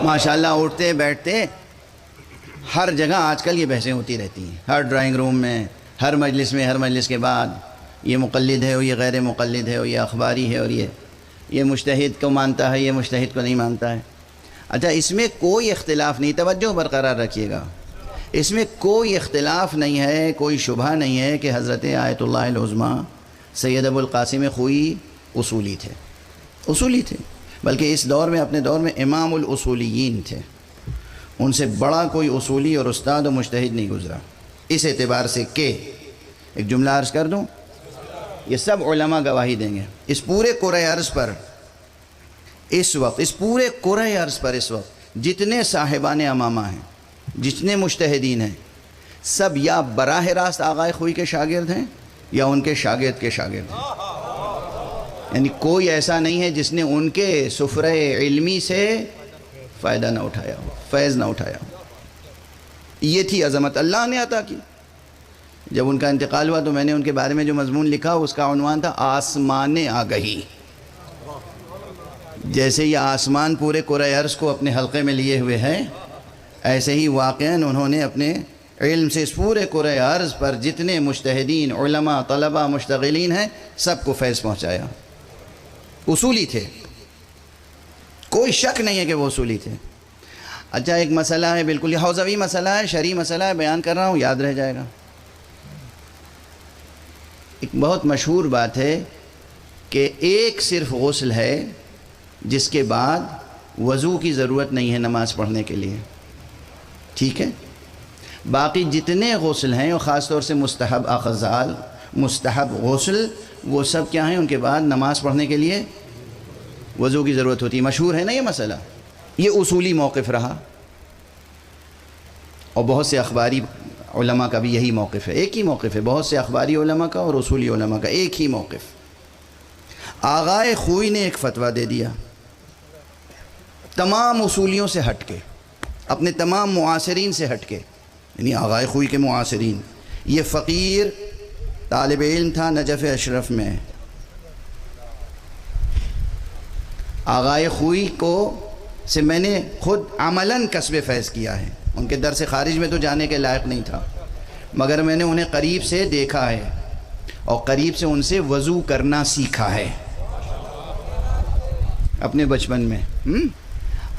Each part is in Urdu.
ماشاءاللہ اٹھتے بیٹھتے ہر جگہ آج کل یہ بحثیں ہوتی رہتی ہیں، ہر ڈرائنگ روم میں، ہر مجلس میں، ہر مجلس کے بعد یہ مقلد ہے اور یہ غیر مقلد ہے اور یہ اخباری ہے اور یہ مجتہد کو مانتا ہے، یہ مجتہد کو نہیں مانتا ہے۔ اچھا، اس میں کوئی اختلاف نہیں، توجہ برقرار رکھیے گا، اس میں کوئی اختلاف نہیں ہے، کوئی شبہ نہیں ہے کہ حضرت آیت اللہ العظمیٰ سید ابو القاسم خوئی اصولی تھے، بلکہ اس دور میں، اپنے دور میں امام الاصولیین تھے، ان سے بڑا کوئی اصولی اور استاد و مجتہد نہیں گزرا، اس اعتبار سے کہ ایک جملہ عرض کر دوں، یہ سب علماء گواہی دیں گے، اس پورے کرۂ ارض پر اس وقت جتنے صاحبان امامہ ہیں، جتنے مجتہدین ہیں، سب یا براہ راست آغائے خوئی کے شاگرد ہیں یا ان کے شاگرد کے شاگرد ہیں، یعنی کوئی ایسا نہیں ہے جس نے ان کے سفرہ علمی سے فائدہ نہ اٹھایا ہو، فیض نہ اٹھایا ہو۔ یہ تھی عظمت، اللہ نے عطا کی۔ جب ان کا انتقال ہوا تو میں نے ان کے بارے میں جو مضمون لکھا اس کا عنوان تھا آسمان آگہی۔ جیسے یہ آسمان پورے کرۂ ارض کو اپنے حلقے میں لیے ہوئے ہیں، ایسے ہی واقعاً انہوں نے اپنے علم سے اس پورے کرۂ ارض پر جتنے مجتہدین، علماء، طلباء، مشتغلین ہیں، سب کو فیض پہنچایا۔ اصولی تھے، کوئی شک نہیں ہے کہ وہ اصولی تھے۔ اچھا، ایک مسئلہ ہے، بالکل یہ حوزوی مسئلہ ہے، شرعی مسئلہ ہے، بیان کر رہا ہوں، یاد رہ جائے گا۔ ایک بہت مشہور بات ہے کہ ایک صرف غسل ہے جس کے بعد وضو کی ضرورت نہیں ہے نماز پڑھنے کے لیے، ٹھیک ہے؟ باقی جتنے غسل ہیں، اور خاص طور سے مستحب اغسال، مستحب غسل، وہ سب کیا ہیں؟ ان کے بعد نماز پڑھنے کے لیے وضو کی ضرورت ہوتی ہے۔ مشہور ہے نا یہ مسئلہ، یہ اصولی موقف رہا، اور بہت سے اخباری علماء کا بھی یہی موقف ہے، ایک ہی موقف ہے، بہت سے اخباری علماء کا اور اصولی علماء کا ایک ہی موقف۔ آغائے خوئی نے ایک فتویٰ دے دیا، تمام اصولیوں سے ہٹ کے، اپنے تمام معاصرین سے ہٹ کے، یعنی آغائے خوئی کے معاصرین، یہ فقیر طالب علم تھا نجف اشرف میں، آغائے خوئی کو سے میں نے خود عملاً کسب فیض کیا ہے، ان کے درس خارج میں تو جانے کے لائق نہیں تھا، مگر میں نے انہیں قریب سے دیکھا ہے اور قریب سے ان سے وضو کرنا سیکھا ہے اپنے بچپن میں۔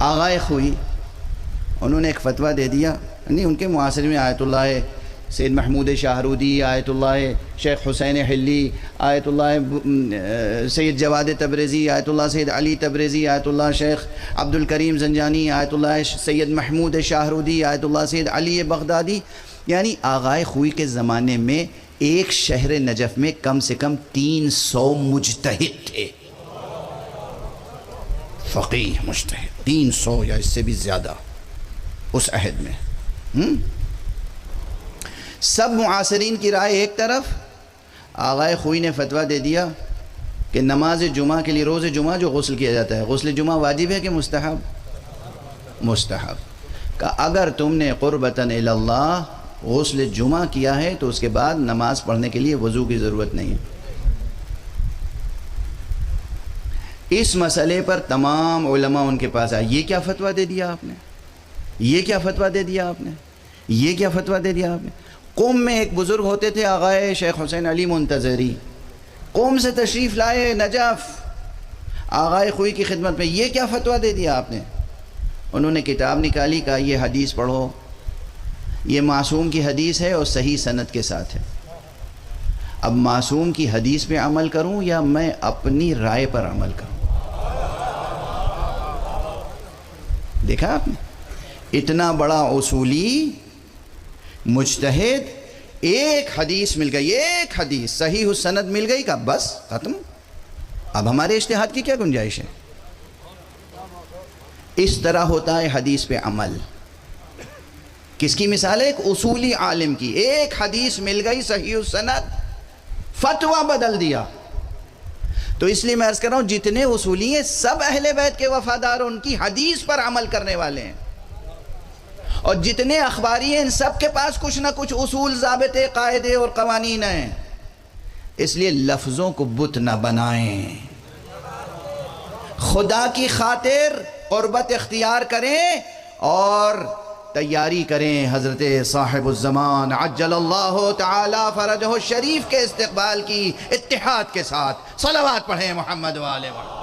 آغائے خوئی انہوں نے ایک فتویٰ دے دیا، نہیں ان کے معاصر میں آیت اللہ سید محمود شاہرودی، آیت اللہ شیخ حسین حلی، آیت اللہ سید جواد تبریزی، آیت اللہ سید علی تبریزی، آیت اللہ شیخ عبد الکریم زنجانی، آیت اللہ سید محمود شاہرودی، آیت اللہ سید علی بغدادی، یعنی آغائے خوئی کے زمانے میں ایک شہر نجف میں کم سے کم 300 مجتہد تھے، فقیہ مجتہد 300 یا اس سے بھی زیادہ اس عہد میں۔ سب معاصرین کی رائے ایک طرف، آغائے خوئی نے فتویٰ دے دیا کہ نماز جمعہ کے لیے، روز جمعہ جو غسل کیا جاتا ہے، غسل جمعہ واجب ہے کہ مستحب؟ مستحب۔ کہ اگر تم نے قربتاً الی اللہ غسل جمعہ کیا ہے تو اس کے بعد نماز پڑھنے کے لیے وضو کی ضرورت نہیں ہے۔ اس مسئلے پر تمام علماء ان کے پاس آئے، یہ کیا فتویٰ دے دیا آپ نے؟ یہ کیا فتویٰ دے دیا آپ نے؟ یہ کیا فتویٰ دے دیا آپ نے؟ قم میں ایک بزرگ ہوتے تھے آغائے شیخ حسین علی منتظری، قم سے تشریف لائے نجف آغائے خوئی کی خدمت میں، یہ کیا فتویٰ دے دیا آپ نے؟ انہوں نے کتاب نکالی، کہا یہ حدیث پڑھو، یہ معصوم کی حدیث ہے اور صحیح سند کے ساتھ ہے۔ اب معصوم کی حدیث پہ عمل کروں یا میں اپنی رائے پر عمل کروں؟ دیکھا آپ نے، اتنا بڑا اصولی مجتہد، ایک حدیث مل گئی، ایک حدیث صحیح السند مل گئی، کا بس ختم، اب ہمارے اجتہاد کی کیا گنجائش ہے؟ اس طرح ہوتا ہے حدیث پہ عمل۔ کس کی مثال ہے؟ ایک اصولی عالم کی، ایک حدیث مل گئی صحیح السند، فتویٰ بدل دیا۔ تو اس لیے میں عرض کر رہا ہوں، جتنے اصولی ہیں سب اہل بیت کے وفادار، ان کی حدیث پر عمل کرنے والے ہیں، اور جتنے اخباری ہیں ان سب کے پاس کچھ نہ کچھ اصول، ضابطے، قاعدے اور قوانین ہیں۔ اس لیے لفظوں کو بت نہ بنائیں، خدا کی خاطر قربت اختیار کریں اور تیاری کریں حضرت صاحب الزمان عجل اللہ تعالی فرجہ الشریف کے استقبال کی اتحاد کے ساتھ۔ صلوات پڑھیں محمد و آل محمد۔